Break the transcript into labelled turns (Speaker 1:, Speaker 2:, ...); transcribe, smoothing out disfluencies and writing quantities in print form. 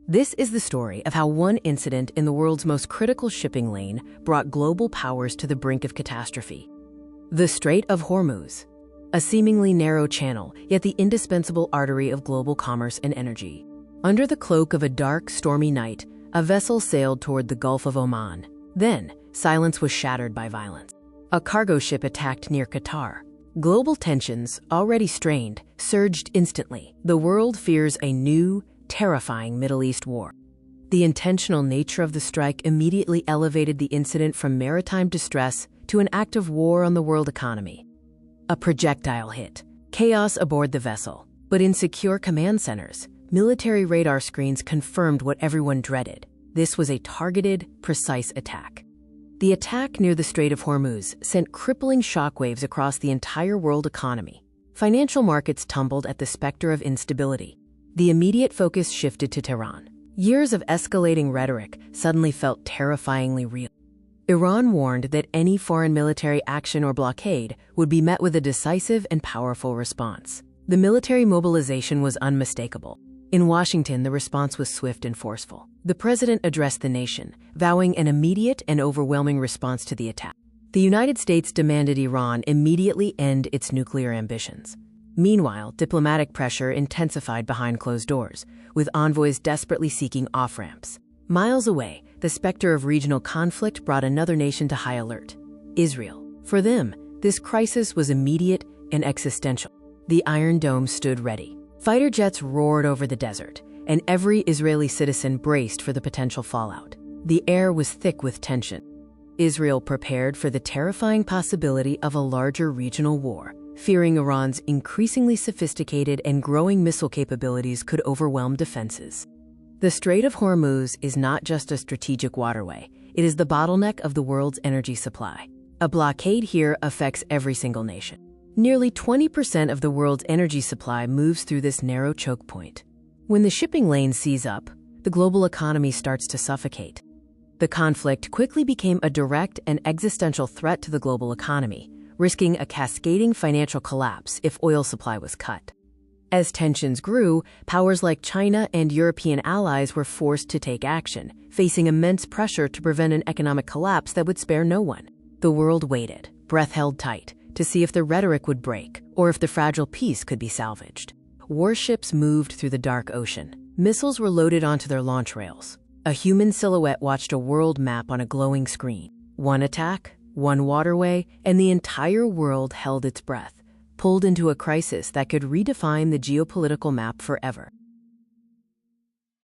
Speaker 1: This is the story of how one incident in the world's most critical shipping lane brought global powers to the brink of catastrophe. The Strait of Hormuz, a seemingly narrow channel, yet the indispensable artery of global commerce and energy. Under the cloak of a dark, stormy night, a vessel sailed toward the Gulf of Oman. Then, silence was shattered by violence. A cargo ship attacked near Qatar. Global tensions, already strained, surged instantly. The world fears a new, terrifying Middle East war. The intentional nature of the strike immediately elevated the incident from maritime distress to an act of war on the world economy. A projectile hit. Chaos aboard the vessel. But in secure command centers, military radar screens confirmed what everyone dreaded. This was a targeted, precise attack. The attack near the Strait of Hormuz sent crippling shockwaves across the entire world economy. Financial markets tumbled at the specter of instability. The immediate focus shifted to Tehran. Years of escalating rhetoric suddenly felt terrifyingly real. Iran warned that any foreign military action or blockade would be met with a decisive and powerful response. The military mobilization was unmistakable. In Washington, the response was swift and forceful. The president addressed the nation, vowing an immediate and overwhelming response to the attack. The United States demanded Iran immediately end its nuclear ambitions. Meanwhile, diplomatic pressure intensified behind closed doors, with envoys desperately seeking off-ramps. Miles away, the specter of regional conflict brought another nation to high alert: Israel. For them, this crisis was immediate and existential. The Iron Dome stood ready. Fighter jets roared over the desert, and every Israeli citizen braced for the potential fallout. The air was thick with tension. Israel prepared for the terrifying possibility of a larger regional war, fearing Iran's increasingly sophisticated and growing missile capabilities could overwhelm defenses. The Strait of Hormuz is not just a strategic waterway, it is the bottleneck of the world's energy supply. A blockade here affects every single nation. Nearly 20% of the world's energy supply moves through this narrow choke point. When the shipping lanes seize up, the global economy starts to suffocate. The conflict quickly became a direct and existential threat to the global economy, risking a cascading financial collapse if oil supply was cut. As tensions grew, powers like China and European allies were forced to take action, facing immense pressure to prevent an economic collapse that would spare no one. The world waited, breath held tight, to see if the rhetoric would break or if the fragile peace could be salvaged. Warships moved through the dark ocean. Missiles were loaded onto their launch rails. A human silhouette watched a world map on a glowing screen. One attack, one waterway, and the entire world held its breath, pulled into a crisis that could redefine the geopolitical map forever.